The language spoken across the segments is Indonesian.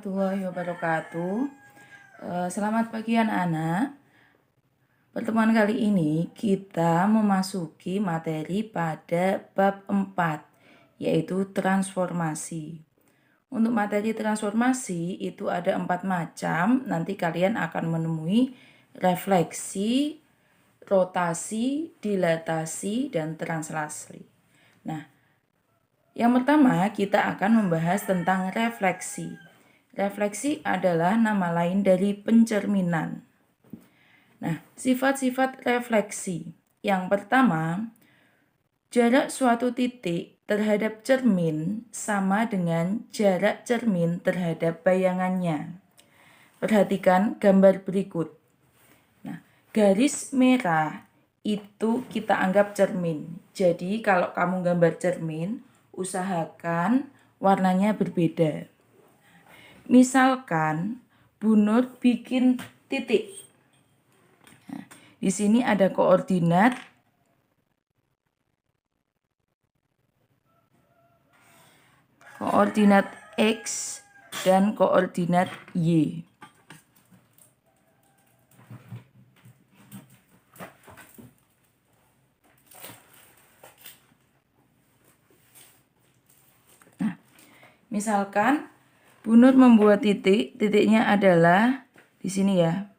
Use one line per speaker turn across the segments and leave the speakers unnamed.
warahmatullahi wabarakatuh. Selamat pagi anak-anak. Pertemuan kali ini kita memasuki materi pada bab 4, yaitu transformasi. Untuk materi transformasi itu ada 4 macam. Nanti kalian akan menemui refleksi, rotasi, dilatasi, dan translasi. Nah, yang pertama kita akan membahas tentang refleksi. Refleksi adalah nama lain dari pencerminan. Nah, sifat-sifat refleksi. Yang pertama, jarak suatu titik terhadap cermin sama dengan jarak cermin terhadap bayangannya. Perhatikan gambar berikut. Nah, garis merah itu kita anggap cermin. Jadi kalau kamu gambar cermin, usahakan warnanya berbeda. Misalkan Bu Nur bikin titik. Nah, di sini ada koordinat X dan koordinat Y. Nah, misalkan Bu Nur membuat titik, titiknya adalah di sini ya.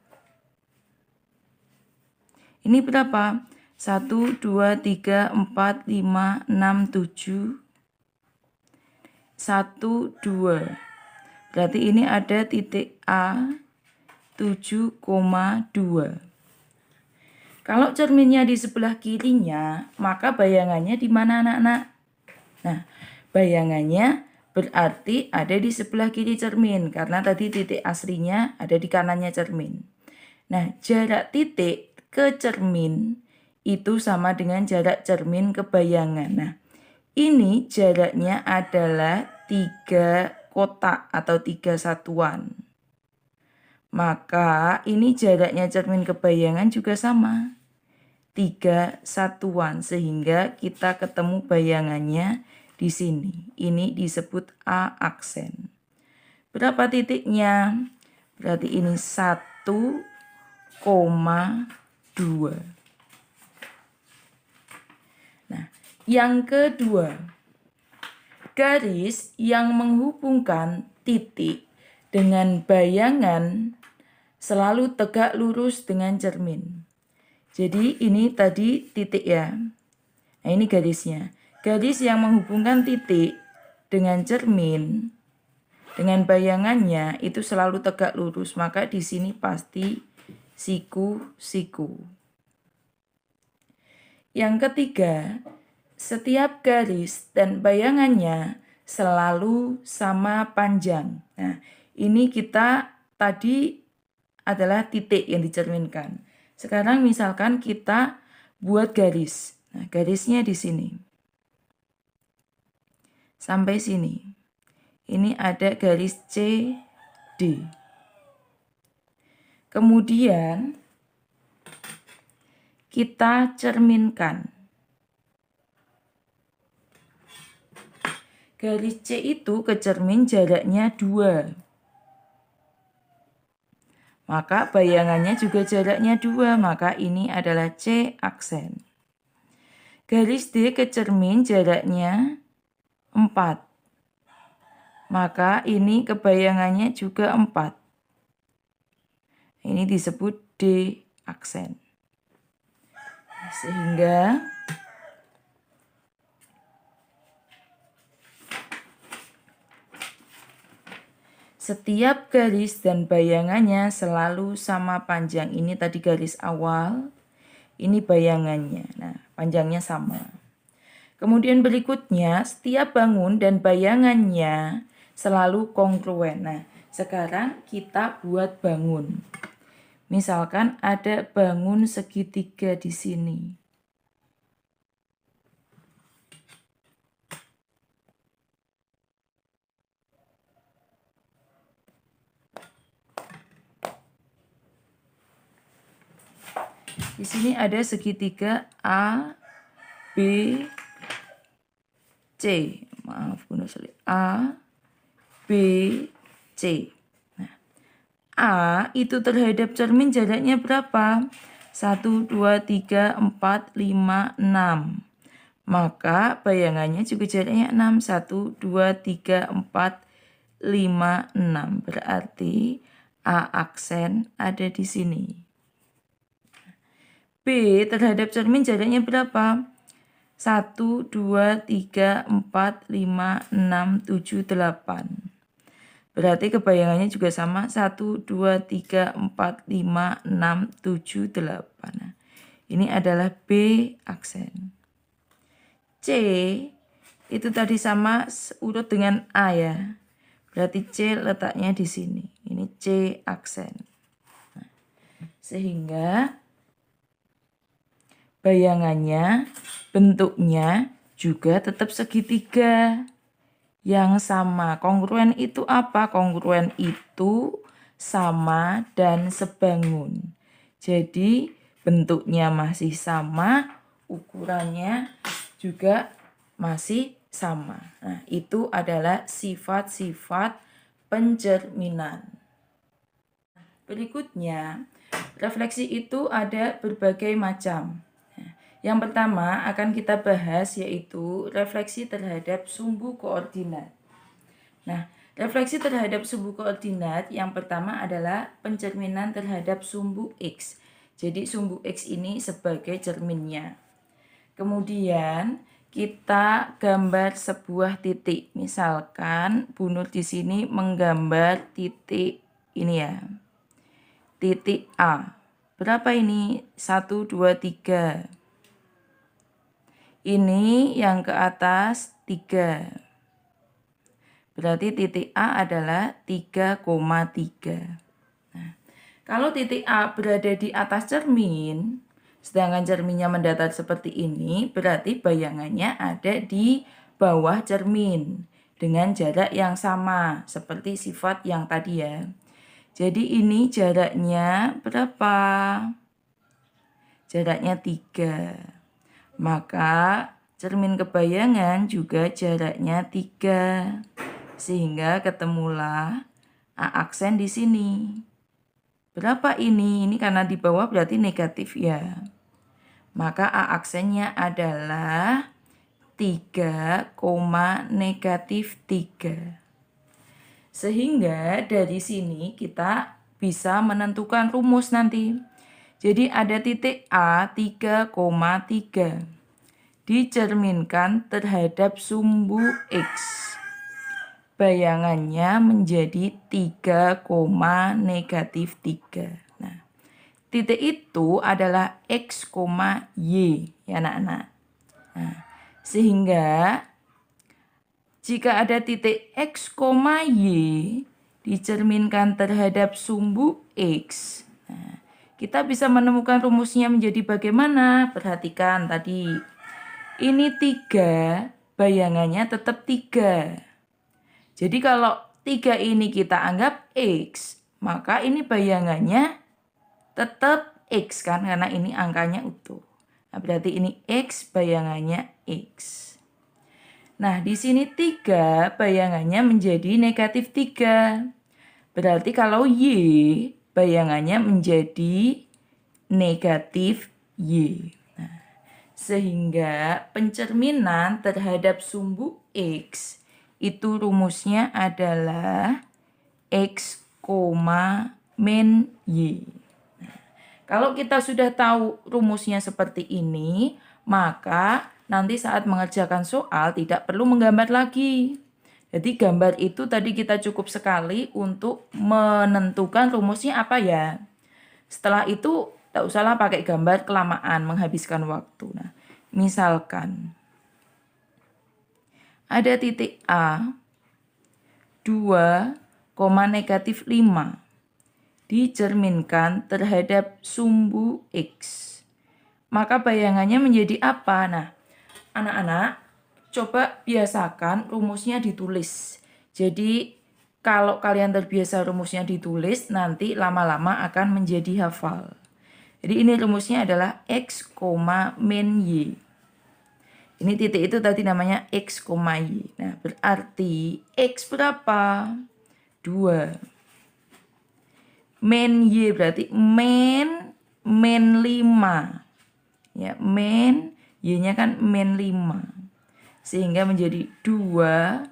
Ini berapa? 1, 2, 3, 4, 5, 6, 7. 1, 2. Berarti ini ada titik A 7,2. Kalau cerminnya di sebelah kirinya, maka bayangannya di mana anak-anak? Nah, bayangannya berarti ada di sebelah kiri cermin, karena tadi titik aslinya ada di kanannya cermin. Nah, jarak titik ke cermin itu sama dengan jarak cermin ke bayangan. Nah, ini jaraknya adalah 3 kotak atau 3 satuan. Maka ini jaraknya cermin ke bayangan juga sama. 3 satuan, sehingga kita ketemu bayangannya di sini. Ini disebut A aksen. Berapa titiknya? Berarti ini 1,2. Nah, yang kedua, garis yang menghubungkan titik dengan bayangan selalu tegak lurus dengan cermin. Jadi ini tadi titik ya. Nah, ini garisnya. Garis yang menghubungkan titik dengan cermin dengan bayangannya itu selalu tegak lurus, maka di sini pasti siku-siku. Yang ketiga, setiap garis dan bayangannya selalu sama panjang. Nah, ini kita tadi adalah titik yang dicerminkan. Sekarang misalkan kita buat garis. Nah, garisnya di sini. Sampai sini. Ini ada garis CD. Kemudian kita cerminkan. Garis C itu ke cermin jaraknya 2. Maka bayangannya juga jaraknya 2, maka ini adalah C aksen. Garis D ke cermin jaraknya 4. Maka ini kebayangannya juga 4. Ini disebut D aksen. Sehingga setiap garis dan bayangannya selalu sama panjang. Ini tadi garis awal, ini bayangannya. Nah, panjangnya sama. Kemudian berikutnya, setiap bangun dan bayangannya selalu kongruen. Nah, sekarang kita buat bangun. Misalkan ada bangun segitiga di sini. Di sini ada segitiga A, B, C. Maaf, A, B, C. C. Nah, A itu terhadap cermin jaraknya berapa? 1, 2, 3, 4, 5, 6. Maka bayangannya juga jaraknya 6. 1, 2, 3, 4, 5, 6. Berarti A aksen ada di sini. B terhadap cermin jaraknya berapa? 1, 2, 3, 4, 5, 6, 7, 8. Berarti kebayangannya juga sama. 1, 2, 3, 4, 5, 6, 7, 8. Nah, ini adalah B aksen. C itu tadi sama urut dengan A ya. Berarti C letaknya di sini. Ini C aksen. Nah, sehingga bayangannya, bentuknya juga tetap segitiga yang sama. Kongruen itu apa? Kongruen itu sama dan sebangun. Jadi bentuknya masih sama, ukurannya juga masih sama. Nah, itu adalah sifat-sifat pencerminan. Berikutnya, refleksi itu ada berbagai macam. Yang pertama akan kita bahas yaitu refleksi terhadap sumbu koordinat. Nah, refleksi terhadap sumbu koordinat yang pertama adalah pencerminan terhadap sumbu X. Jadi sumbu X ini sebagai cerminnya. Kemudian kita gambar sebuah titik. Misalkan Bu Nur di sini menggambar titik ini ya. Titik A. Berapa ini? 1, 2, 3. Ini yang ke atas 3. Berarti titik A adalah 3,3. Nah, kalau titik A berada di atas cermin, sedangkan cerminnya mendatar seperti ini, berarti bayangannya ada di bawah cermin dengan jarak yang sama, seperti sifat yang tadi ya. Jadi ini jaraknya berapa? Jaraknya 3. Maka cermin kebayangan juga jaraknya 3. Sehingga ketemulah A aksen di sini. Berapa ini? Ini karena di bawah berarti negatif ya. Maka A aksennya adalah 3, negatif 3. Sehingga dari sini kita bisa menentukan rumus nanti. Jadi ada titik A 3,3 dicerminkan terhadap sumbu X. Bayangannya menjadi 3, negatif 3. Nah, titik itu adalah X, Y ya anak-anak. Nah, sehingga jika ada titik X, Y dicerminkan terhadap sumbu X, nah, kita bisa menemukan rumusnya menjadi bagaimana? Perhatikan tadi. Ini 3, bayangannya tetap 3. Jadi kalau 3 ini kita anggap X, maka ini bayangannya tetap X kan, karena ini angkanya utuh. Nah, berarti ini X, bayangannya X. Nah, di sini 3 bayangannya menjadi negatif 3. Berarti kalau Y bayangannya menjadi negatif Y. Nah, sehingga pencerminan terhadap sumbu X itu rumusnya adalah X, min Y. Nah, kalau kita sudah tahu rumusnya seperti ini, maka nanti saat mengerjakan soal tidak perlu menggambar lagi. Jadi gambar itu tadi kita cukup sekali untuk menentukan rumusnya apa ya. Setelah itu tak usahlah pakai gambar, kelamaan menghabiskan waktu. Nah, misalkan ada titik A 2, negatif 5 dicerminkan terhadap sumbu X. Maka bayangannya menjadi apa? Nah, anak-anak coba biasakan rumusnya ditulis. Jadi kalau kalian terbiasa rumusnya ditulis, nanti lama-lama akan menjadi hafal. Jadi ini rumusnya adalah X, min Y. Ini titik itu tadi namanya X, Y. Nah, berarti X berapa? 2. Min Y berarti min 5. Ya, min Y-nya kan min 5. Sehingga menjadi 2,5.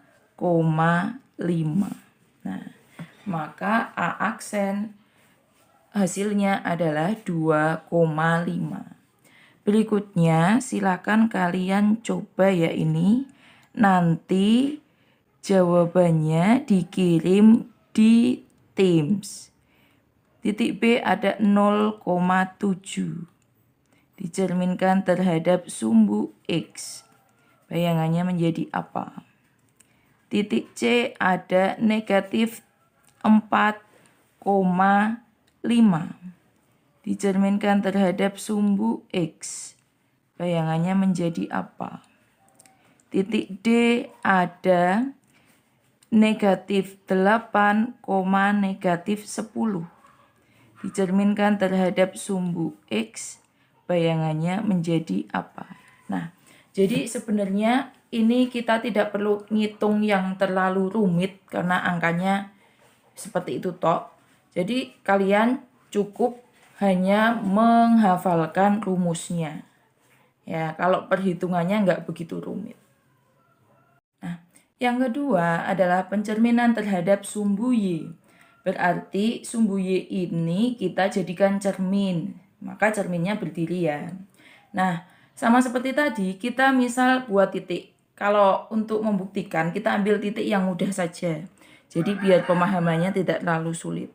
Nah, maka A aksen hasilnya adalah 2,5. Berikutnya silakan kalian coba ya ini. Nanti jawabannya dikirim di Teams. Titik B ada 0,7. Dicerminkan terhadap sumbu X. Bayangannya menjadi apa? Titik C ada negatif 4,5. Dicerminkan terhadap sumbu X. Bayangannya menjadi apa? Titik D ada negatif 8, negatif 10. Dicerminkan terhadap sumbu X, bayangannya menjadi apa? Nah, jadi sebenarnya ini kita tidak perlu ngitung yang terlalu rumit karena angkanya seperti itu toh. Jadi kalian cukup hanya menghafalkan rumusnya. Ya, kalau perhitungannya nggak begitu rumit. Nah, yang kedua adalah pencerminan terhadap sumbu Y. Berarti sumbu Y ini kita jadikan cermin. Maka cerminnya berdiri ya. Nah, sama seperti tadi, kita misal buat titik. Kalau untuk membuktikan, kita ambil titik yang mudah saja. Jadi biar pemahamannya tidak terlalu sulit.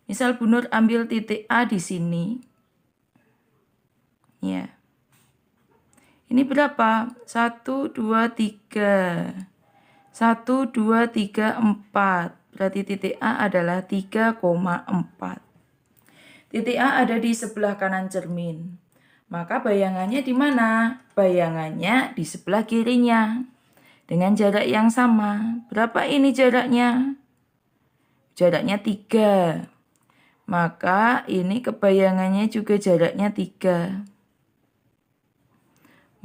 Misal Bu Nur ambil titik A di sini. Ya. Ini berapa? 1, 2, 3. 1, 2, 3, 4. Berarti titik A adalah 3,4. Titik A ada di sebelah kanan cermin. Maka bayangannya di mana? Bayangannya di sebelah kirinya. Dengan jarak yang sama. Berapa ini jaraknya? Jaraknya 3. Maka ini kebayangannya juga jaraknya 3.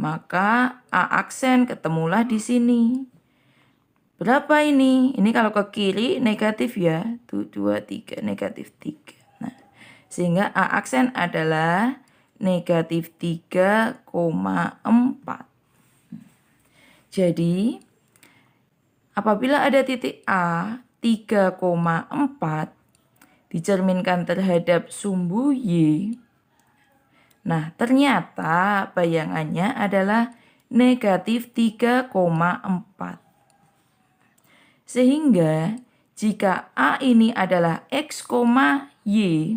Maka A aksen ketemulah di sini. Berapa ini? Ini kalau ke kiri negatif ya. 2, 3, negatif 3. Nah, sehingga A aksen adalah negatif 3,4. Jadi, apabila ada titik A 3,4 dicerminkan terhadap sumbu Y. Nah, ternyata bayangannya adalah negatif 3,4. Sehingga jika A ini adalah X, Y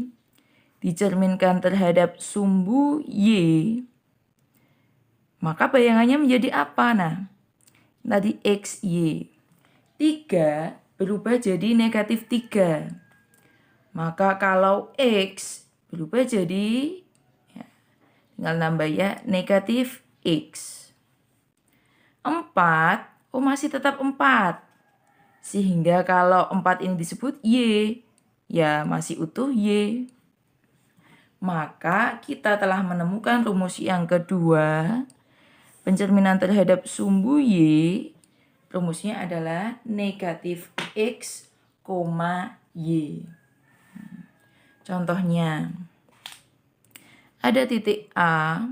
dicerminkan terhadap sumbu Y, maka bayangannya menjadi apa? Nah, tadi X, Y. 3 berubah jadi negatif 3. Maka kalau X berubah jadi, ya, tinggal nambah ya, negatif X. 4, masih tetap 4. Sehingga kalau 4 ini disebut Y, ya masih utuh Y. Maka kita telah menemukan rumus yang kedua. Pencerminan terhadap sumbu Y, rumusnya adalah negatif X, Y. Contohnya, ada titik A,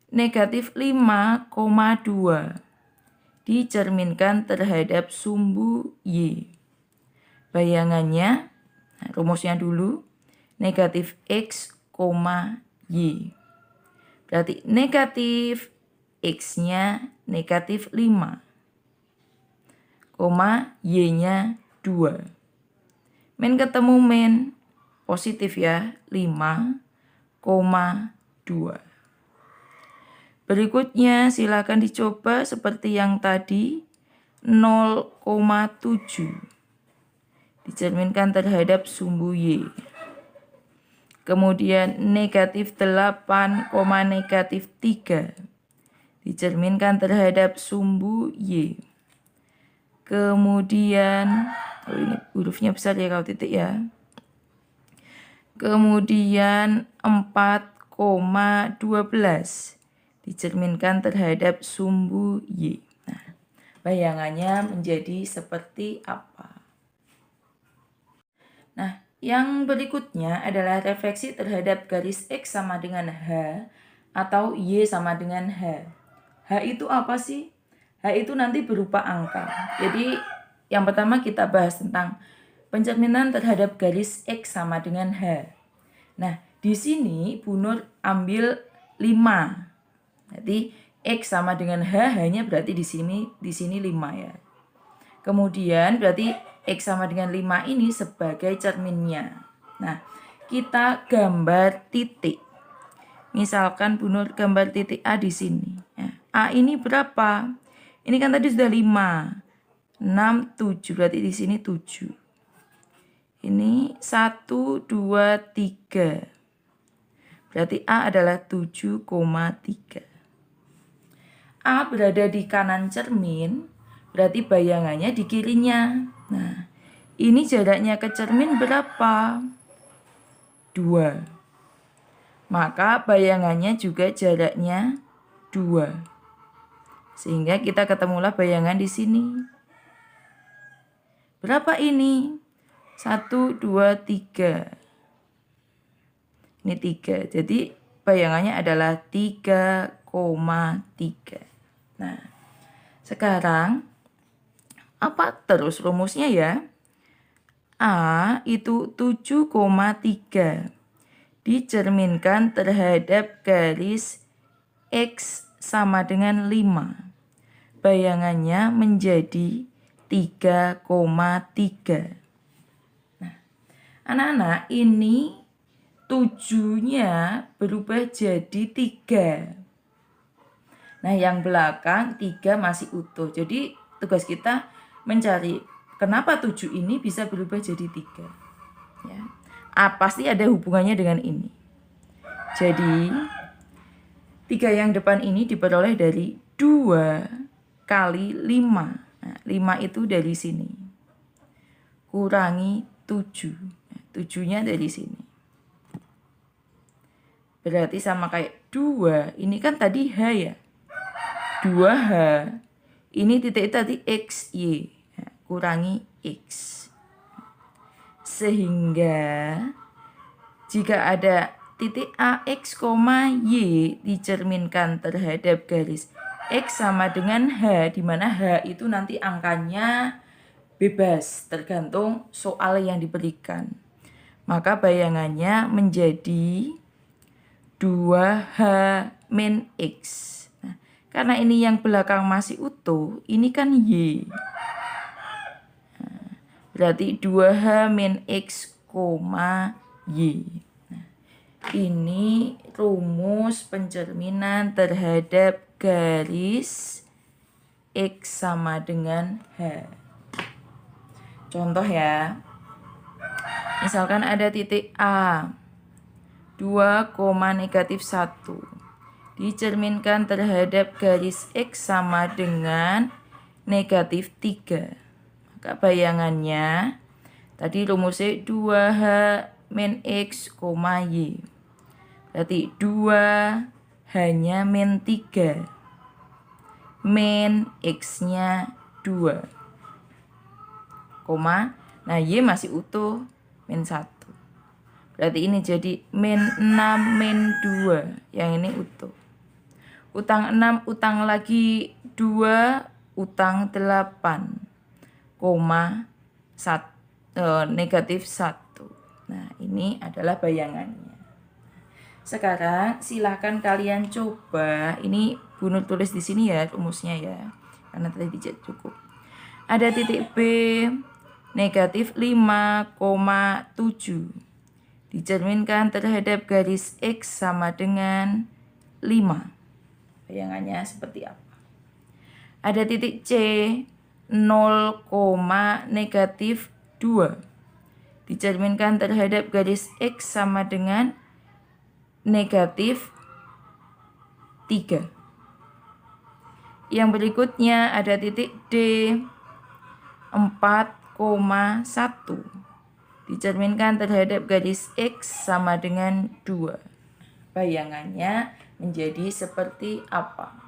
negatif 5,2. Dicerminkan terhadap sumbu Y. Bayangannya, nah, rumusnya dulu, negatif X, Y. Berarti negatif X-nya negatif 5, Y-nya 2. Min ketemu min, positif ya, 5,2. Berikutnya silakan dicoba seperti yang tadi 0,7 dicerminkan terhadap sumbu Y. Kemudian negatif 8, negatif 3 dicerminkan terhadap sumbu Y. Kemudian ini hurufnya besar ya kalau titik ya. Kemudian 4,12 dicerminkan terhadap sumbu Y. Nah, bayangannya menjadi seperti apa? Nah, yang berikutnya adalah refleksi terhadap garis X sama dengan H atau Y sama dengan H. H itu apa sih? H itu nanti berupa angka. Jadi yang pertama kita bahas tentang pencerminan terhadap garis X sama dengan H. Nah, di sini Bu Nur ambil 5. Jadi X sama dengan H hanya berarti di sini 5 ya. Kemudian berarti X sama dengan 5 ini sebagai cerminnya. Nah, kita gambar titik. Misalkan Bu Nur gambar titik A di sini. Ya. A ini berapa? Ini kan tadi sudah 5. 6, 7. Berarti di sini 7. Ini 1, 2, 3. Berarti A adalah 7,3. A berada di kanan cermin, berarti bayangannya di kirinya. Nah, ini jaraknya ke cermin berapa? 2. Maka bayangannya juga jaraknya 2. Sehingga kita ketemulah bayangan di sini. Berapa ini? 1, 2, 3. Ini 3. Jadi bayangannya adalah 3,3. Nah, sekarang apa terus rumusnya ya? A itu 7,3 dicerminkan terhadap garis X sama dengan 5. Bayangannya menjadi 3,3. Nah, anak-anak, ini 7-nya berubah jadi 3. Nah, yang belakang 3 masih utuh. Jadi tugas kita mencari kenapa 7 ini bisa berubah jadi 3. Ya. Pasti ada hubungannya dengan ini. Jadi 3 yang depan ini diperoleh dari 2 kali 5. Nah, 5 itu dari sini. Kurangi 7. Nah, 7-nya dari sini. Berarti sama kayak 2. Ini kan tadi H ya. 2H. Ini titik tadi X, Y. Nah, kurangi X. Sehingga jika ada titik A, X, Y dicerminkan terhadap garis X sama dengan H, di mana H itu nanti angkanya bebas, tergantung soal yang diberikan. Maka bayangannya menjadi 2H min X. Nah, karena ini yang belakang masih utuh, ini kan Y. Berarti 2H min X, Y. Nah, ini rumus pencerminan terhadap garis X sama dengan H. Contoh ya. Misalkan ada titik A. 2,-1. Dicerminkan terhadap garis X sama dengan negatif 3. Maka bayangannya tadi rumusnya 2H min X, Y. Berarti 2 hanya min 3. Min X-nya 2. Nah Y masih utuh, min 1. Berarti ini jadi min 6 min 2. Yang ini utuh. Utang 6, utang lagi 2, utang 8. Negatif 1. Nah, ini adalah bayangannya. Sekarang silahkan kalian coba. Ini Bu Nur tulis di sini ya rumusnya ya. Karena tadi tidak cukup. Ada titik B negatif 5,7. Dicerminkan terhadap garis X sama dengan 5. Bayangannya seperti apa? Ada titik C 0, negatif 2. Dicerminkan terhadap garis X sama dengan negatif 3. Yang berikutnya ada titik D 4,1. Dicerminkan terhadap garis X sama dengan 2. Bayangannya menjadi seperti apa?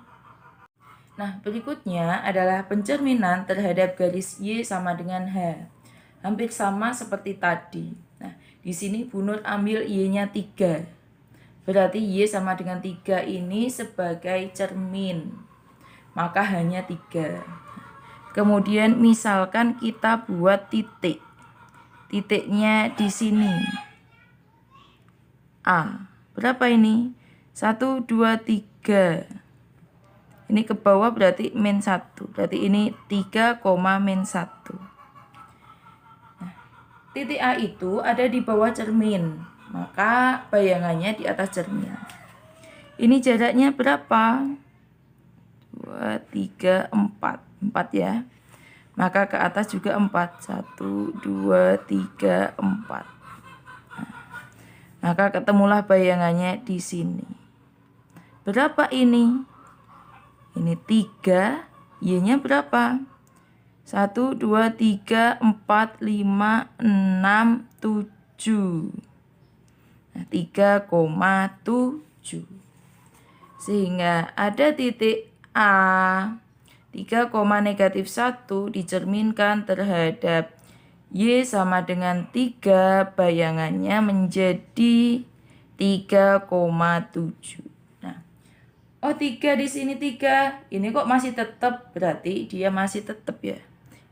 Nah, berikutnya adalah pencerminan terhadap garis Y sama dengan H. hampir sama seperti tadi. Nah, di sini Bu Nur ambil Y-nya 3. Berarti Y sama dengan 3 ini sebagai cermin. Maka hanya 3. Kemudian misalkan kita buat titik. Titiknya di sini. A. Berapa ini? 1, 2, 3. Ini ke bawah berarti min 1. Berarti ini 3, min 1. Nah, titik A itu ada di bawah cermin. Maka bayangannya di atas cermin. Ini jaraknya berapa? 2, 3, 4. 4 ya. Maka ke atas juga 4. 1, 2, 3, 4. Maka ketemulah bayangannya di sini. Berapa ini? Ini 3, Y-nya berapa? 1, 2, 3, 4, 5, 6, 7. Nah, 3,7. Sehingga ada titik A 3, -1 dicerminkan terhadap Y sama dengan 3, bayangannya menjadi 3,7. Nah, oh 3 di sini 3. Ini kok masih tetap, berarti dia masih tetap ya.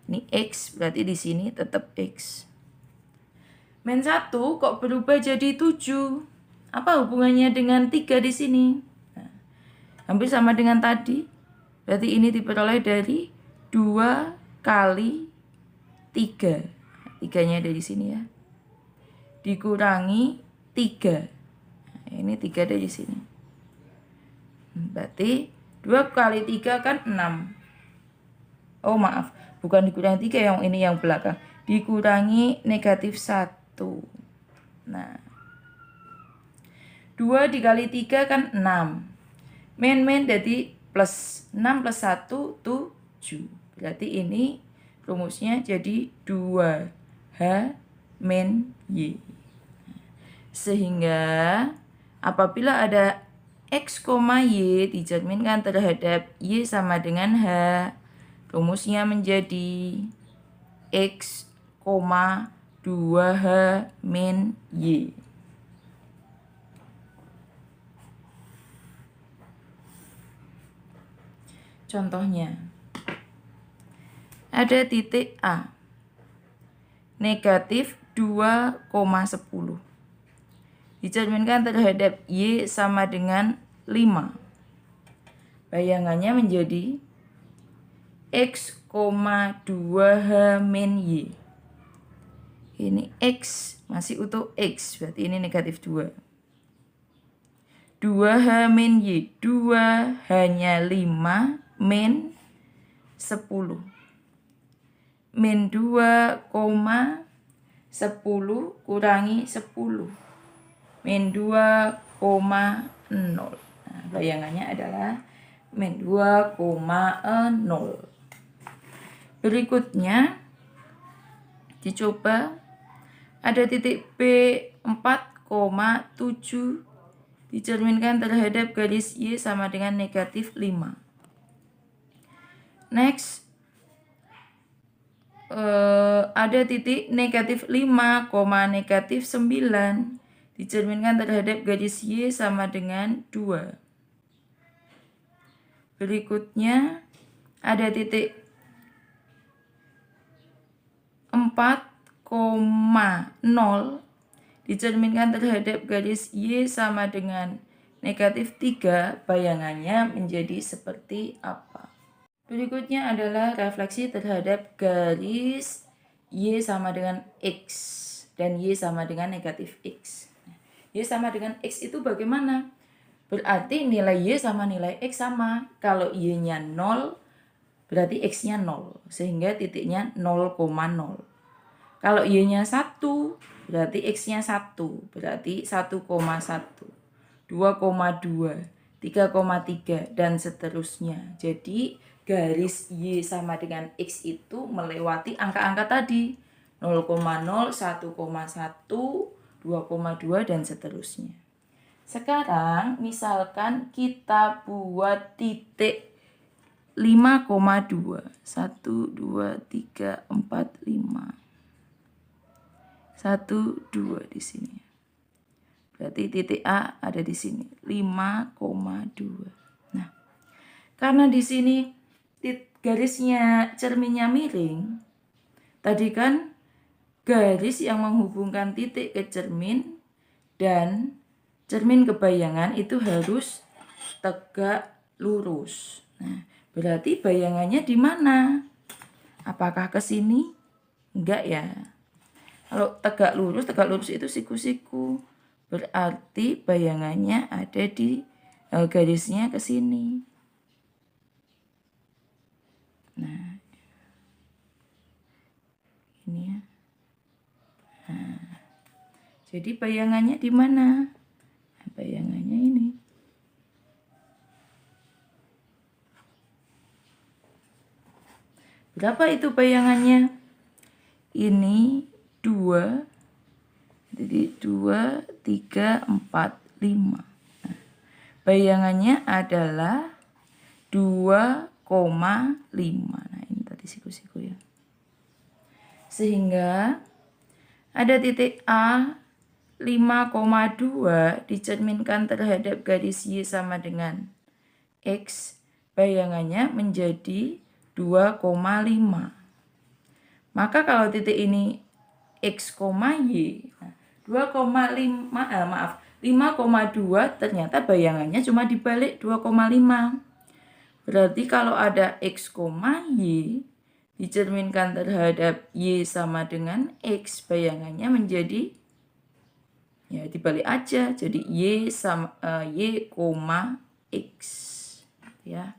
Ini X, berarti di sini tetap X. Min 1 kok berubah jadi 7. Apa hubungannya dengan 3 di sini? Nah, hampir sama dengan tadi. Berarti ini diperoleh dari 2 kali 3. 3-nya ada di sini ya. Dikurangi 3. Nah, ini 3 ada di sini. Berarti 2 kali 3 kan 6. Oh maaf, bukan dikurangi 3, yang ini yang belakang. Dikurangi -1. Nah, 2 dikali 3 kan 6. Min jadi plus 6 plus 1, 7. Berarti ini rumusnya jadi 2H min Y. Sehingga apabila ada X, Y dicerminkan terhadap Y sama dengan H, rumusnya menjadi X, 2H min Y. Contohnya, ada titik A, negatif 2,10. Dicerminkan terhadap Y sama dengan 5. Bayangannya menjadi X, 2H min Y. Ini X, masih utuh X, berarti ini negatif 2. 2H min Y, 2 hanya 5 min 10. Min 2,10 kurangi 10. Min 2,0. Nah, bayangannya adalah min 2,0. Berikutnya dicoba ada titik B 4,7 dicerminkan terhadap garis Y sama dengan negatif 5. Next, ada titik negatif 5, negatif 9 dicerminkan terhadap garis Y sama dengan 2. Berikutnya ada titik 4,0 dicerminkan terhadap garis Y sama dengan negatif 3, bayangannya menjadi seperti apa? Berikutnya adalah refleksi terhadap garis Y sama dengan X dan Y sama dengan negatif X. Y sama dengan X itu bagaimana? Berarti nilai Y sama nilai X sama. Kalau Y-nya 0, berarti X-nya 0. Sehingga titiknya 0,0. Kalau Y-nya 1, berarti X-nya 1. Berarti 1,1. 2,2. 3,3 dan seterusnya. Jadi garis Y sama dengan X itu melewati angka-angka tadi. 0,0, 1,1, 2,2 dan seterusnya. Sekarang misalkan kita buat titik 5,2. 1, 2, 3, 4, 5. 1, 2 di sini. Berarti titik A ada di sini, 5,2. Nah, karena di sini garisnya cerminnya miring, tadi kan garis yang menghubungkan titik ke cermin dan cermin ke bayangan itu harus tegak lurus. Nah, berarti bayangannya di mana? Apakah ke sini? Enggak ya. Kalau tegak lurus itu siku-siku. Berarti bayangannya ada di garisnya ke sini. Nah, ini ya. Nah, jadi bayangannya di mana? Nah, bayangannya ini. Berapa itu bayangannya? Ini 2. Jadi 2, 3, 4, 5. Nah, bayangannya adalah 2,5. Nah, ini tadi siku-siku ya. Sehingga ada titik A 5,2 dicerminkan terhadap garis Y sama dengan X. Bayangannya menjadi 2,5. Maka kalau titik ini X, Y, 5,2 ternyata bayangannya cuma dibalik 2,5. Berarti kalau ada X, Y dicerminkan terhadap Y sama dengan X, bayangannya menjadi ya dibalik aja, jadi Y sama Y, X ya.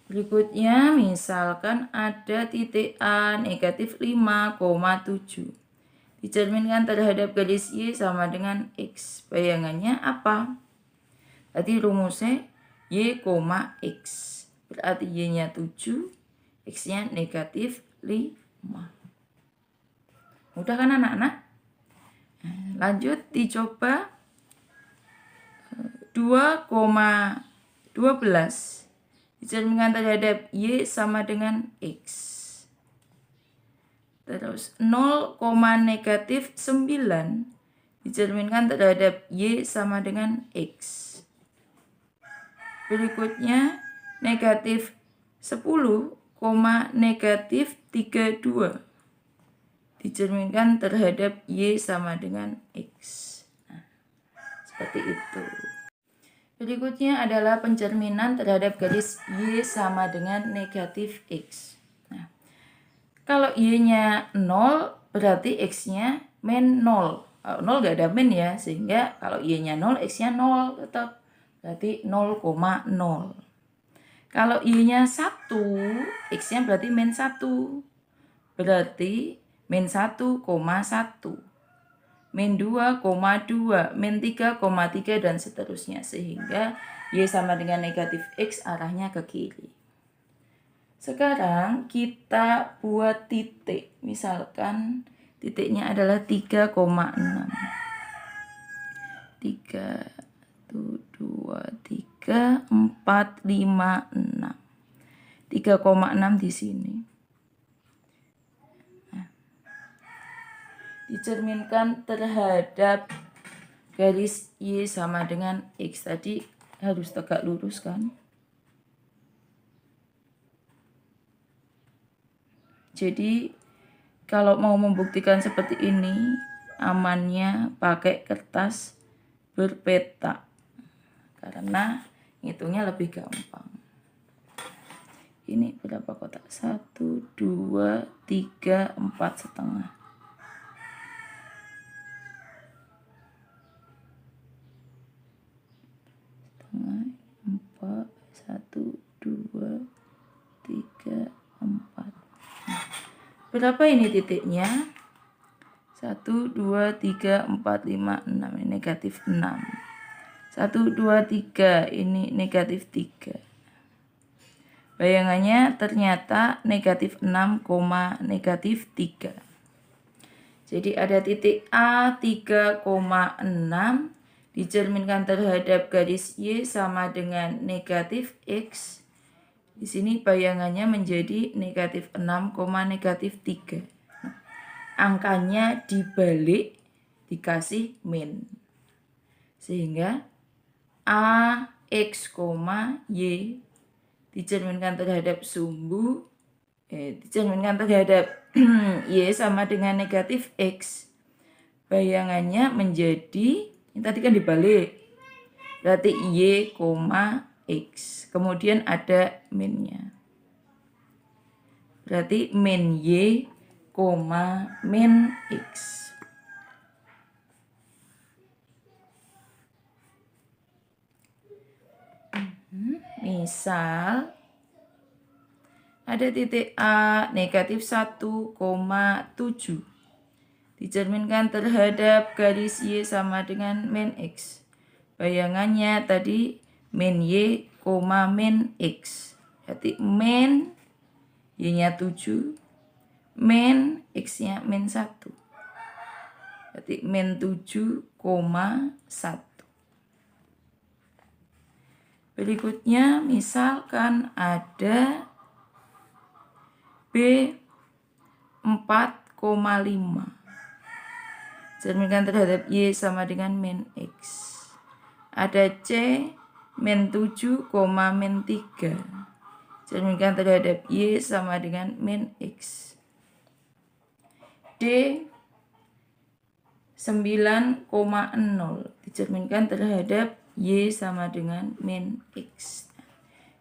Berikutnya misalkan ada titik A negatif 5,7 dicerminkan terhadap garis Y sama dengan X. Bayangannya apa? Tadi rumusnya Y, X. Berarti Y-nya 7, X-nya negatif 5. Mudah kan anak-anak? Lanjut dicoba 2,12 dicerminkan terhadap Y sama dengan X. Terus 0,9 dicerminkan terhadap Y sama dengan X. Berikutnya negatif 10, negatif 32 dicerminkan terhadap Y sama dengan X. Nah, seperti itu. Berikutnya adalah pencerminan terhadap garis Y sama dengan negatif X. Nah, kalau Y-nya 0 berarti X-nya min 0. 0 gak ada min ya, sehingga kalau Y-nya 0, X-nya 0 tetap. Berarti 0,0. Kalau Y-nya 1, X-nya berarti min 1. Berarti min 1,1. Min 2,2, min 3,3 dan seterusnya. Sehingga Y sama dengan negatif X arahnya ke kiri. Sekarang kita buat titik. Misalkan titiknya adalah 3,6. 1, 2, 3, 4, 5, 6. 3,6 di sini. Nah, dicerminkan terhadap garis Y sama dengan X. Tadi harus tegak lurus kan? Jadi kalau mau membuktikan seperti ini, amannya pakai kertas berpeta. Karena ngitungnya lebih gampang. Ini berapa kotak? 1, 2, 3, 4 setengah. Setengah 4, 1, 2, 3, 4. Berapa ini titiknya? 1, 2, 3, 4, 5, 6. Ini negatif 6. 1, 2, 3. Ini negatif 3. Bayangannya ternyata negatif 6, negatif 3. Jadi ada titik A 3,6 dicerminkan terhadap garis Y sama dengan negatif X. Di sini bayangannya menjadi negatif 6, negatif 3. Angkanya dibalik dikasih min. Sehingga A, X, Y dicerminkan terhadap sumbu, dicerminkan terhadap Y sama dengan negatif X. Bayangannya menjadi, ini tadi kan dibalik, berarti Y, X. Kemudian ada minnya. Berarti min Y, min X. Misal ada titik A negatif 1,7 dicerminkan terhadap garis Y sama dengan min X. Bayangannya tadi min Y, min X. Berarti min Y-nya 7, min X-nya min 1. Berarti min 7,1. Berikutnya misalkan ada B 4,5. Cerminkan terhadap Y sama dengan min X. Ada C min 7, min 3. Cerminkan terhadap Y sama dengan min X. D 9,0 dicerminkan terhadap Y sama dengan min X.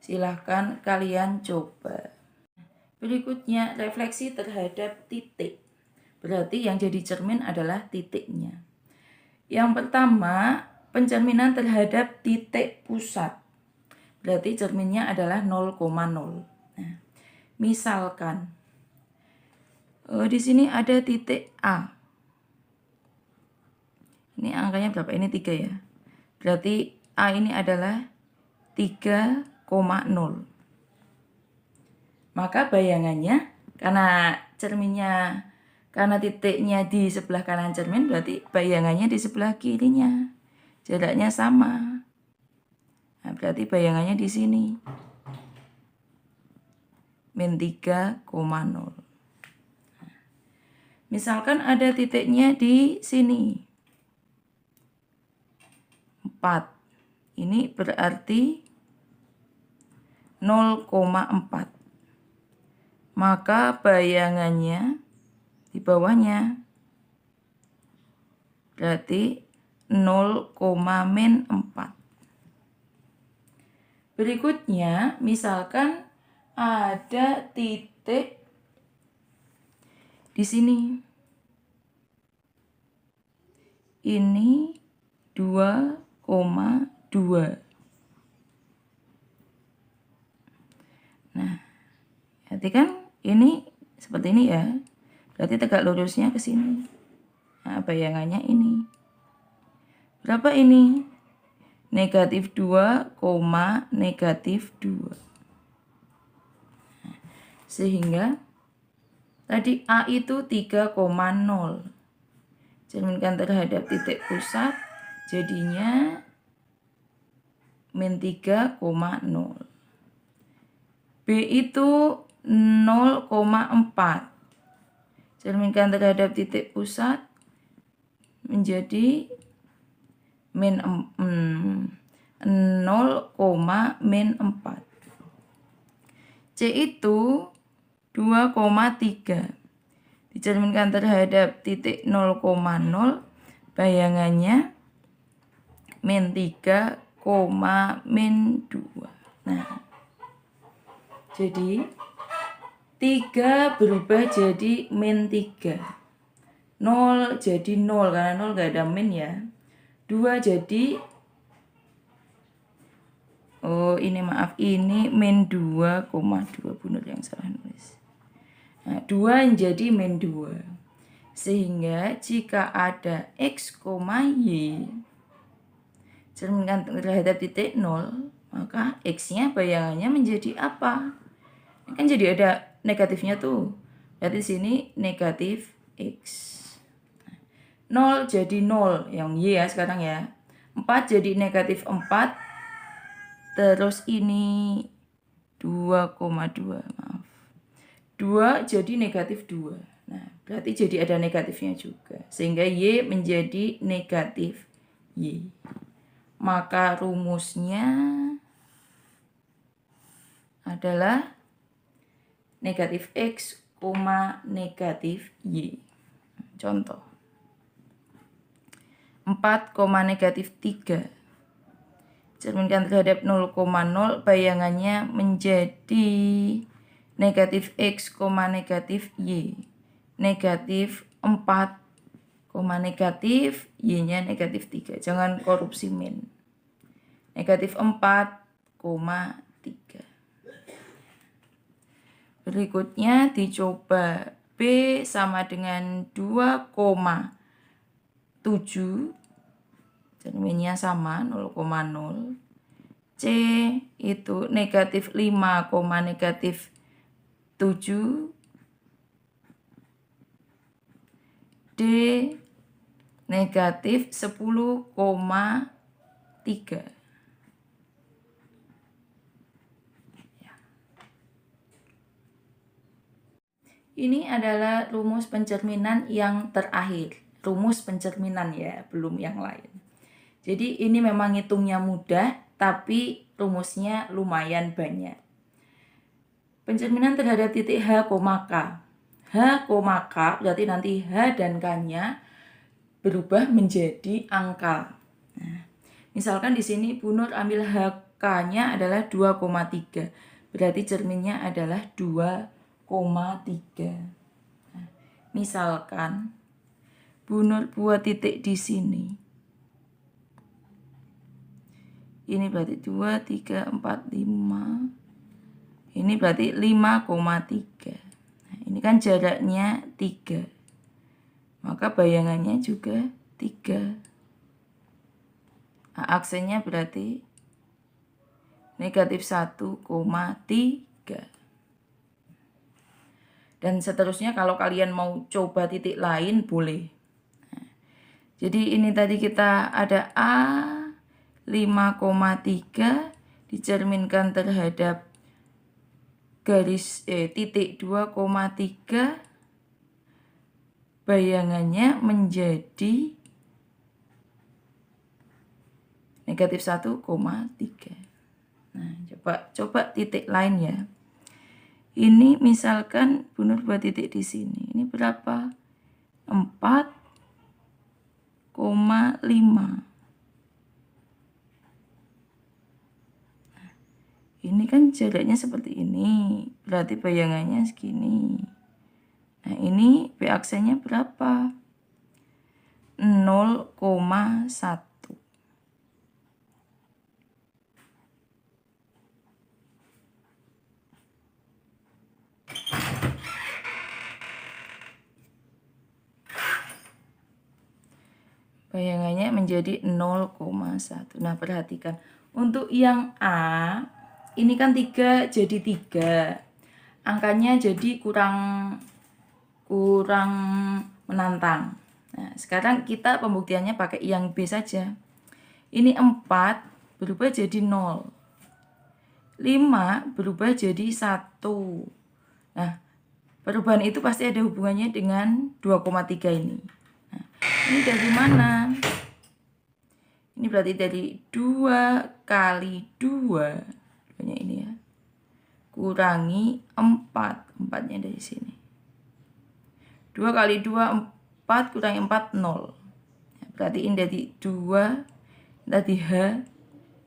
Silahkan kalian coba. Berikutnya refleksi terhadap titik. Berarti yang jadi cermin adalah titiknya. Yang pertama, pencerminan terhadap titik pusat. Berarti cerminnya adalah 0,0. Nah, misalkan di sini ada titik A. Ini angkanya berapa? Ini 3 ya. Berarti A ini adalah 3,0. Maka bayangannya karena titiknya di sebelah kanan cermin, berarti bayangannya di sebelah kirinya. Jaraknya sama. Nah, berarti bayangannya di sini. Min 3,0. Misalkan ada titiknya di sini. 4. Ini berarti 0,4. Maka bayangannya di bawahnya berarti 0,-4. Berikutnya, misalkan ada titik di sini. Ini 2,2. Nah, berarti kan ini seperti ini ya. Berarti tegak lurusnya ke sini. Nah, bayangannya ini. Berapa ini? Negatif 2, negatif 2. Sehingga tadi A itu 3,0. Cerminkan terhadap titik pusat, jadinya min 3,0. B itu 0,4. Cerminkan terhadap titik pusat menjadi min 0,-4. C itu 2,3. Dicerminkan terhadap titik 0,0, bayangannya min 3, min 2. Nah, jadi 3 berubah jadi min 3. 0 jadi 0 karena 0 gak ada min ya. 2 jadi ini min 2,2. Benar yang salah nulis. Nah, 2 jadi min 2. Sehingga jika ada X, Y cerminkan terhadap titik 0, maka X-nya bayangannya menjadi apa? Ini kan jadi ada negatifnya tuh. Berarti sini negatif X. 0 jadi 0, yang Y ya sekarang ya. 4 jadi negatif 4. Terus ini 2,2, maaf. 2 jadi negatif 2. Nah, berarti jadi ada negatifnya juga. Sehingga Y menjadi negatif Y. Maka rumusnya adalah negatif X, negatif Y. Contoh. 4, negatif 3. Cerminkan terhadap 0,0, bayangannya menjadi negatif X, negatif Y. Negatif 4, negatif, Y-nya negatif 3. Jangan korupsi min. Negatif 4, 3. Berikutnya dicoba B sama dengan 2,7. Cerminnya sama 0,0. C itu negatif 5, negatif 7. D negatif 10,3. Ini adalah rumus pencerminan yang terakhir. Rumus pencerminan ya, belum yang lain. Jadi ini memang hitungnya mudah, tapi rumusnya lumayan banyak. Pencerminan terhadap titik H, K. H, K berarti nanti H dan K-nya berubah menjadi angka. Nah, misalkan di sini Bu Nur ambil HK-nya adalah 2,3. Berarti cerminnya adalah 2,3. Nah, misalkan Bu Nur buat titik di sini. Ini berarti 2, 3, 4, 5. Ini berarti 5,3. Nah, ini kan jaraknya 3. Maka bayangannya juga 3. Nah, aksennya berarti negatif 1,3. Dan seterusnya kalau kalian mau coba titik lain boleh. Nah, jadi ini tadi kita ada A 5,3 dicerminkan terhadap garis titik 2,3, bayangannya menjadi negatif 1,3. Nah, coba titik lain ya. Ini misalkan Bu Nur buat titik di sini. Ini berapa? 4,5. Ini kan jaraknya seperti ini, berarti bayangannya segini. Nah, ini B aksennya berapa? 0,1. Bayangannya menjadi 0,1. Nah, perhatikan. Untuk yang A, ini kan 3 jadi 3. Angkanya jadi kurang menantang. Nah, sekarang kita pembuktiannya pakai yang B saja. Ini 4 berubah jadi 0. 5 berubah jadi 1. Nah, perubahan itu pasti ada hubungannya dengan 2,3 ini. Nah, ini dari mana? Ini berarti dari 2 kali 2. Banyak ini ya. Kurangi 4. 4-nya dari sini. 2 kali 2, 4. Kurangi 4, 0. Berarti ini dari 2. Tadi H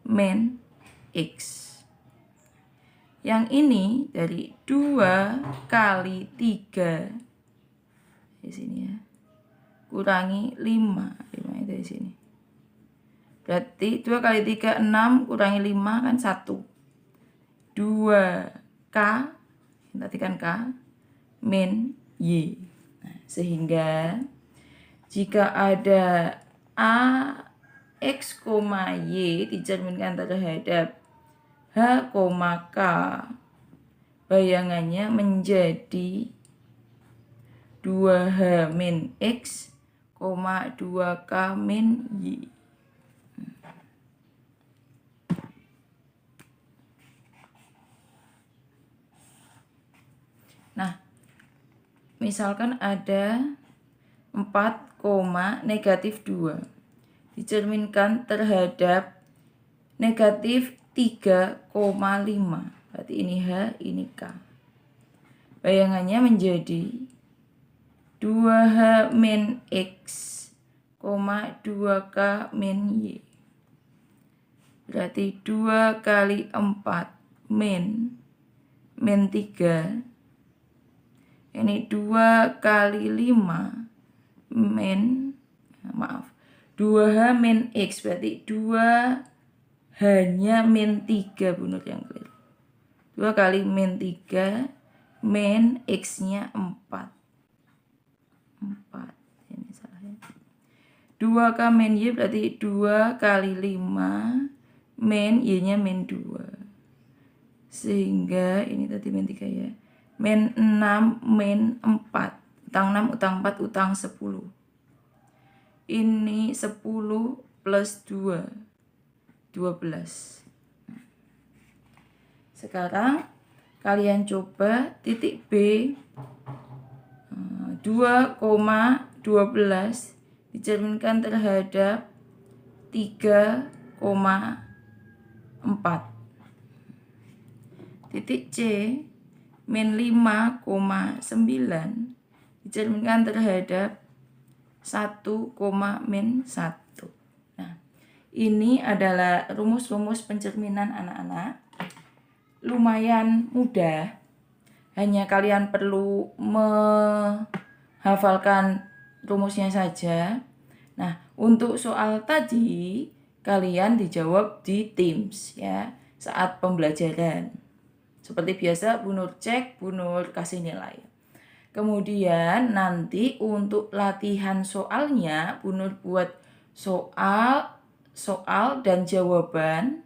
min X. Yang ini dari 2 kali 3. Di sini ya. Kurangi 5. 5 dari sini. Berarti 2 kali 3, 6. Kurangi 5 kan 1. 2K. Tadi kan K. Min Y. Nah, sehingga jika ada A X, Y dicerminkan terhadap H, K, bayangannya menjadi 2H min X, 2K min Y. misalkan ada 4, negatif 2 dicerminkan terhadap negatif 3,5. Berarti ini H, ini K. Bayangannya menjadi 2H min X, 2K min Y. Berarti 2 kali 4 min 3. Ini 2 kali 5 min, 2H min X. Berarti 2 hanya min 3, benar yang keliru. 2 kali min 3 min X-nya 4. Ini salahnya. 2K min Y berarti 2 kali 5 min Y-nya min 2. Sehingga ini tadi min 3 ya. Min 6 min 4. Utang 6, utang 4, utang 10. Ini 10 plus 2. 12. Sekarang kalian coba titik B 2,12 dicerminkan terhadap 3,4. Titik C min 5,9 dicerminkan terhadap 1, min 1. Nah, ini adalah rumus-rumus pencerminan anak-anak. Lumayan mudah, hanya kalian perlu menghafalkan rumusnya saja. Nah, untuk soal tadi kalian dijawab di Teams ya saat pembelajaran. Seperti biasa Bu Nur cek, Bu Nur kasih nilai. Kemudian nanti untuk latihan soalnya Bu Nur buat soal dan jawaban.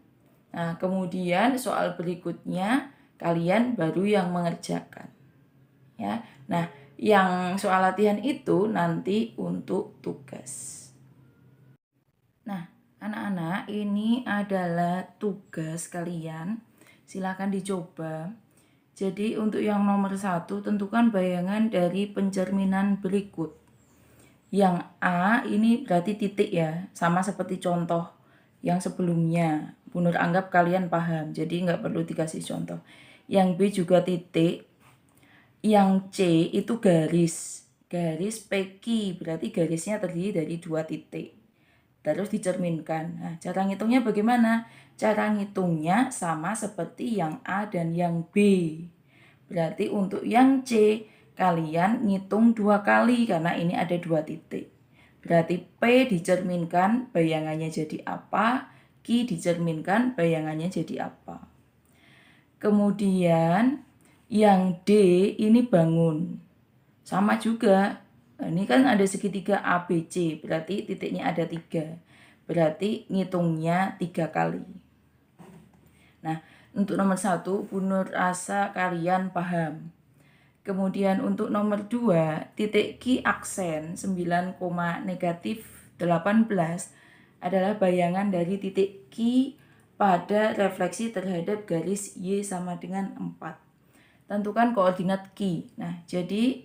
Nah, kemudian soal berikutnya kalian baru yang mengerjakan. Ya. Nah, yang soal latihan itu nanti untuk tugas. Nah, anak-anak, ini adalah tugas kalian. Silakan dicoba. Jadi untuk yang nomor 1, tentukan bayangan dari pencerminan berikut. Yang A ini berarti titik ya, sama seperti contoh yang sebelumnya. Bu Nur anggap kalian paham, jadi nggak perlu dikasih contoh. Yang B juga titik. Yang C itu garis PQ, berarti garisnya terdiri dari 2 titik. Terus dicerminkan. Nah, cara ngitungnya bagaimana? Cara ngitungnya sama seperti yang A dan yang B. Berarti untuk yang C, kalian ngitung 2 kali karena ini ada 2 titik. Berarti P dicerminkan bayangannya jadi apa? Q dicerminkan bayangannya jadi apa. Kemudian yang D ini bangun. Sama juga. Ini kan ada segitiga ABC, berarti titiknya ada 3. Berarti ngitungnya 3 kali. Nah, untuk nomor 1 Bu Nur rasa kalian paham. Kemudian untuk nomor 2, titik Q aksen 9, negatif 18 adalah bayangan dari titik Q pada refleksi terhadap garis Y sama dengan 4. Tentukan koordinat Q. Nah, jadi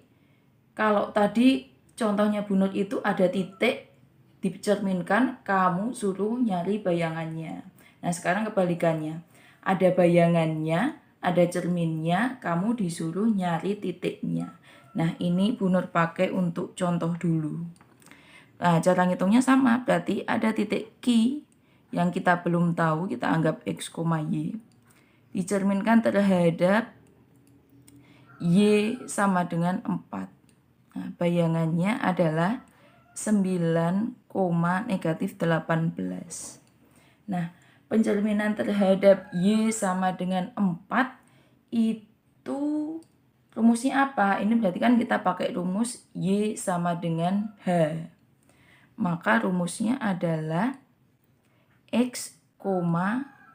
kalau tadi contohnya Bu Nur itu ada titik dicerminkan, kamu suruh nyari bayangannya. Nah, sekarang kebalikannya. Ada bayangannya, ada cerminnya, kamu disuruh nyari titiknya. Nah, ini Bu Nur pakai untuk contoh dulu. Nah, cara ngitungnya sama, berarti ada titik Q yang kita belum tahu, kita anggap X, Y. Dicerminkan terhadap Y sama dengan 4. Nah, bayangannya adalah 9, negatif 18. Nah, pencerminan terhadap Y sama dengan 4 itu rumusnya apa? Ini berarti kan kita pakai rumus Y sama dengan H. Maka rumusnya adalah X,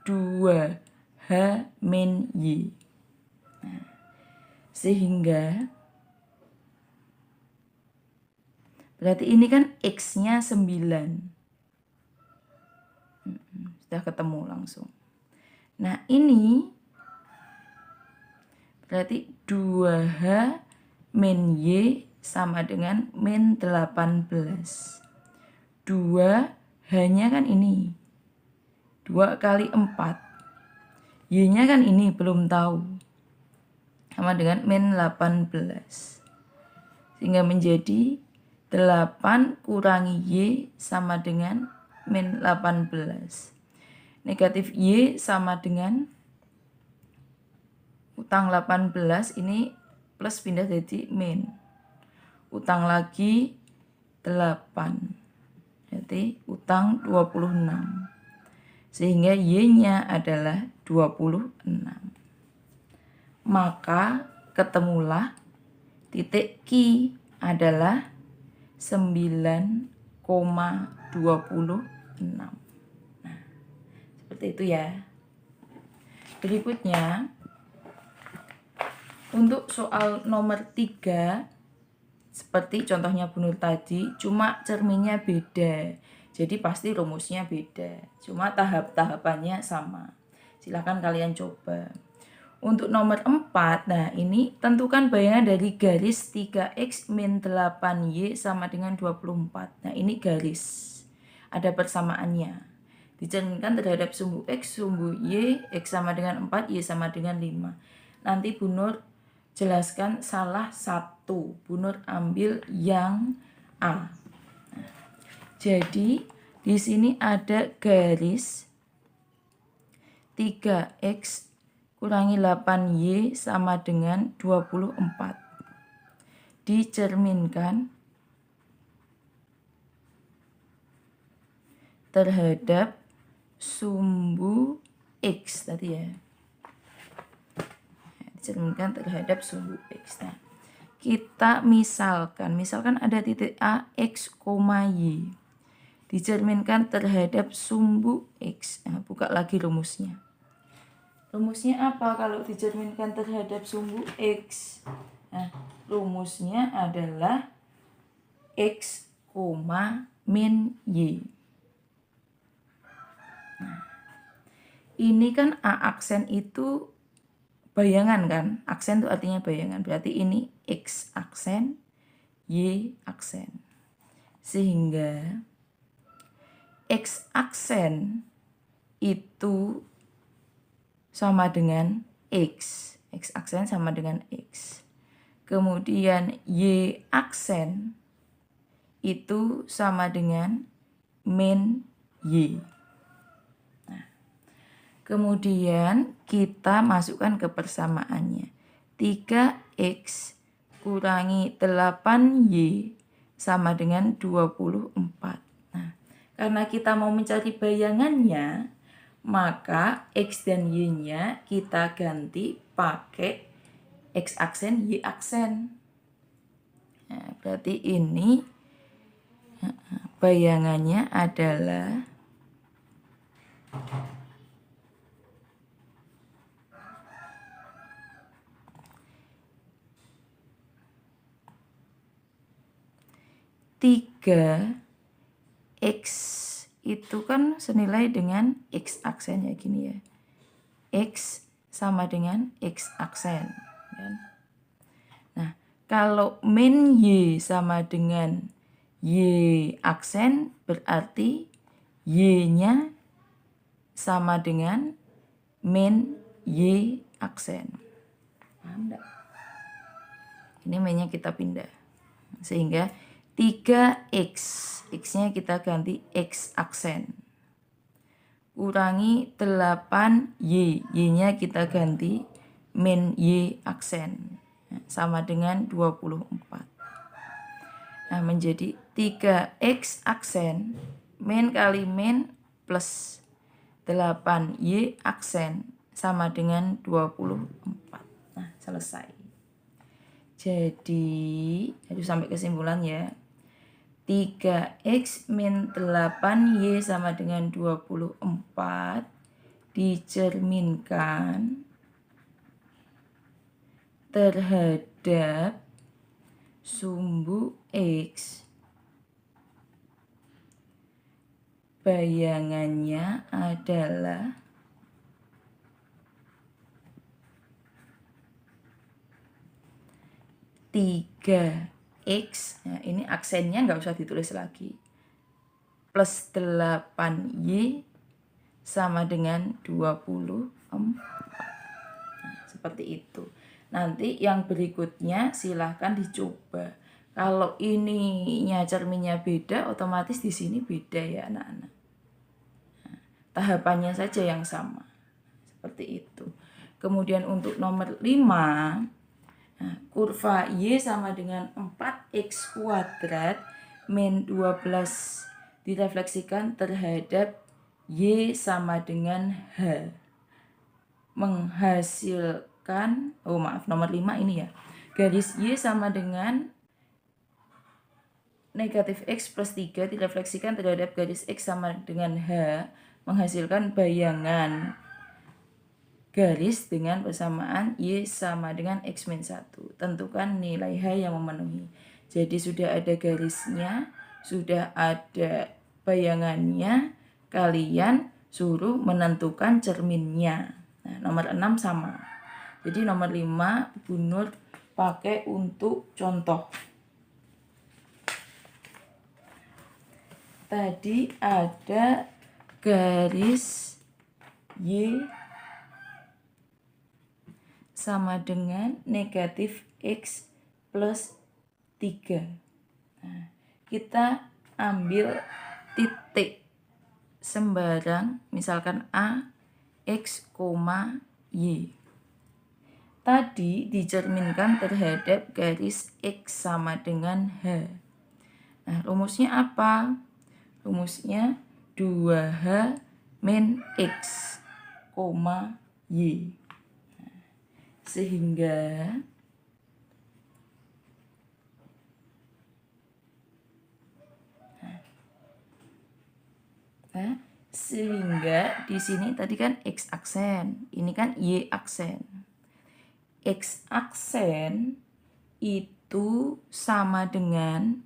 2H min Y. Nah, sehingga berarti ini kan X-nya 9. Sudah ketemu langsung. Nah, ini berarti 2H min Y sama dengan min 18. 2 hanya kan ini. 2 kali 4. Y-nya kan ini belum tahu. Sama dengan min 18. Sehingga menjadi 8 kurangi Y sama dengan min 18. Negatif Y sama dengan utang 18 ini plus pindah jadi min. Utang lagi 8. Jadi utang 26. Sehingga Y-nya adalah 26. Maka ketemulah titik Q adalah 9,26. Nah, seperti itu ya. Berikutnya, untuk soal nomor 3, seperti contohnya Bu Nur tadi, cuma cerminnya beda. Jadi pasti rumusnya beda. Cuma tahap-tahapannya sama. Silakan kalian coba. Untuk nomor 4, nah ini tentukan bayangan dari garis 3x min 8y sama dengan 24. Nah ini garis. Ada persamaannya. Dicerminkan terhadap sumbu x, sumbu y, x sama dengan 4, y sama dengan 5. Nanti Bu Nur jelaskan salah satu. Bu Nur ambil yang A. Nah, jadi di sini ada garis 3x kurangi 8y sama dengan 24. Dicerminkan terhadap sumbu x tadi ya. Dicerminkan terhadap sumbu x. Nah, kita misalkan ada titik A, x, y. Dicerminkan terhadap sumbu x. Nah, buka lagi rumusnya. Rumusnya apa kalau dicerminkan terhadap sumbu x? Nah, rumusnya adalah x, min y. Nah, ini kan A aksen itu bayangan kan? Aksen itu artinya bayangan. Berarti ini x aksen, y aksen. Sehingga x aksen itu sama dengan x. X aksen sama dengan x. Kemudian y aksen itu sama dengan min y. Nah, kemudian kita masukkan ke persamaannya. 3x kurangi 8y sama dengan 24. Nah, karena kita mau mencari bayangannya, maka x dan y-nya kita ganti pakai x aksen, y aksen. Nah, berarti ini bayangannya adalah tiga x itu kan senilai dengan x aksen ya gini ya. X sama dengan x aksen. Kan? Nah, kalau min y sama dengan y aksen berarti y-nya sama dengan min y aksen. Paham enggak? Ini min-nya kita pindah. Sehingga 3x, x-nya kita ganti x aksen. Kurangi 8y, y-nya kita ganti min y aksen. Sama dengan 24. Nah, menjadi 3x aksen, min kali min plus 8y aksen sama dengan 24. Nah, selesai. Jadi, harus sampai kesimpulan ya. 3x min 8y sama dengan 24 dicerminkan terhadap sumbu x. Bayangannya adalah 3x, nah ini aksennya nggak usah ditulis lagi, plus 8y sama dengan 24. Nah, seperti itu. Nanti yang berikutnya silahkan dicoba. Kalau ininya cerminnya beda, otomatis di sini beda ya anak-anak. Nah, tahapannya saja yang sama. Seperti itu. Kemudian untuk nomor 5, nah, kurva Y sama dengan 4x kuadrat min 12 direfleksikan terhadap Y sama dengan H. Menghasilkan, nomor 5 ini ya. Garis Y sama dengan negatif X plus 3 direfleksikan terhadap garis X sama dengan H. Menghasilkan bayangan garis dengan persamaan Y sama dengan X min 1. Tentukan nilai H yang memenuhi. Jadi sudah ada garisnya, sudah ada bayangannya, kalian suruh menentukan cerminnya. Nah, nomor 6 sama. Jadi nomor 5 Bu Nur pakai untuk contoh. Tadi ada garis Y sama dengan negatif X plus 3. Nah, kita ambil titik sembarang, misalkan A, X, Y. Tadi dicerminkan terhadap garis X sama dengan H. Nah, rumusnya apa? Rumusnya 2H min X, Y. Sehingga di sini tadi kan X aksen, ini kan Y aksen. X aksen itu sama dengan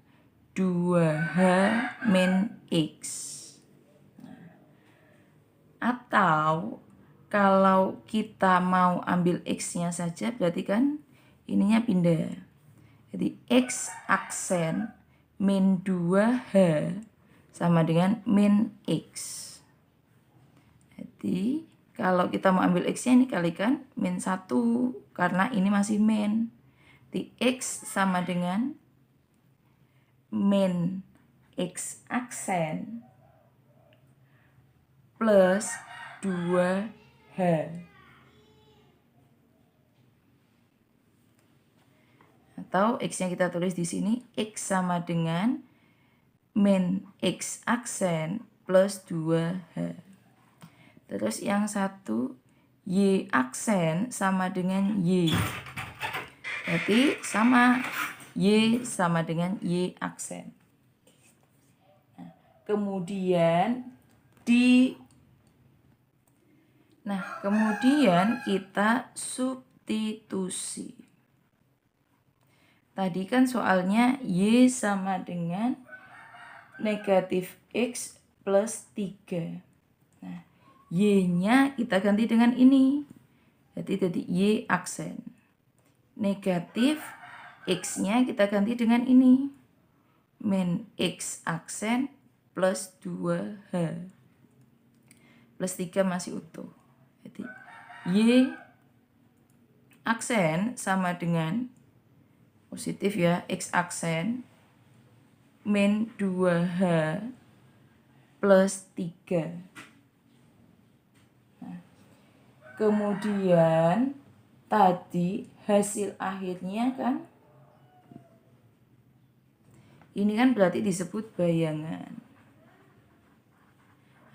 2H min X. Atau kalau kita mau ambil X-nya saja, berarti kan ininya pindah. Jadi X aksen min 2H sama dengan min X. Jadi kalau kita mau ambil X-nya ini kalikan min 1, karena ini masih min. Jadi X sama dengan min X aksen plus 2H. Atau X-nya kita tulis di sini, X sama dengan min X aksen plus 2H. Terus yang satu, Y aksen sama dengan Y. Berarti sama, Y sama dengan Y aksen. Nah, kemudian kita substitusi. Tadi kan soalnya Y sama dengan negatif X plus 3. Nah, Y-nya kita ganti dengan ini. Jadi Y aksen. Negatif X-nya kita ganti dengan ini. Min X aksen plus 2H. Plus 3 masih utuh. Jadi Y aksen sama dengan positif ya, X aksen min 2H plus 3. Nah, kemudian tadi hasil akhirnya kan ini kan berarti disebut bayangan.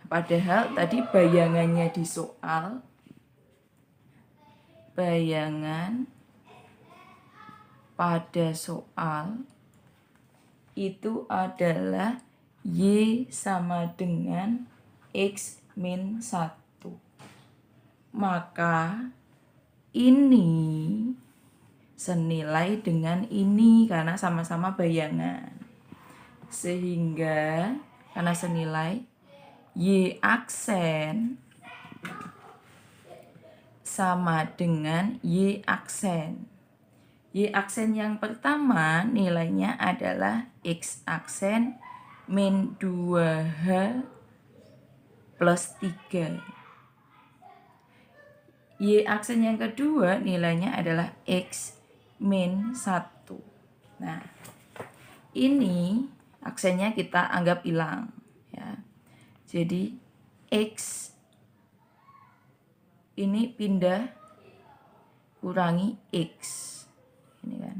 Padahal tadi bayangannya di soal, bayangan pada soal itu adalah Y sama dengan X min 1. Maka ini senilai dengan ini karena sama-sama bayangan. Sehingga karena senilai, Y aksen sama dengan Y aksen. Y aksen yang pertama nilainya adalah X aksen min 2H plus 3. Y aksen yang kedua nilainya adalah X min 1. Nah, ini aksennya kita anggap hilang. Ya. Jadi, X ini pindah kurangi X. Ini kan.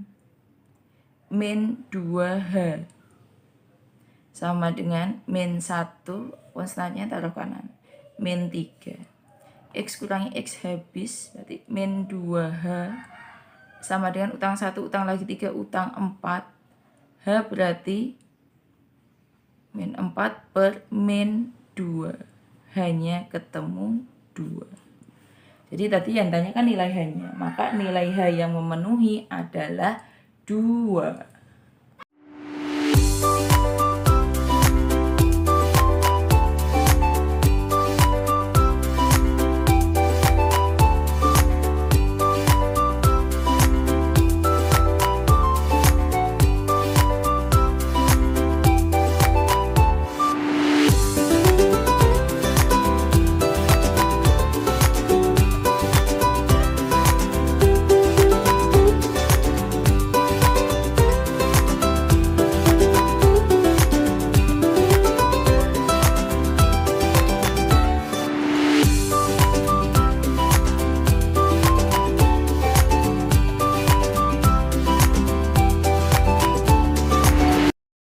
Min 2H sama dengan min 1, konstannya taruh kanan. Min 3. X kurangi X habis, berarti min 2H sama dengan utang 1, utang lagi 3, utang 4. H berarti min 4 per min 2. Hanya ketemu 2. Jadi tadi yang tanya kan nilai H-nya. Maka nilai H yang memenuhi adalah 2.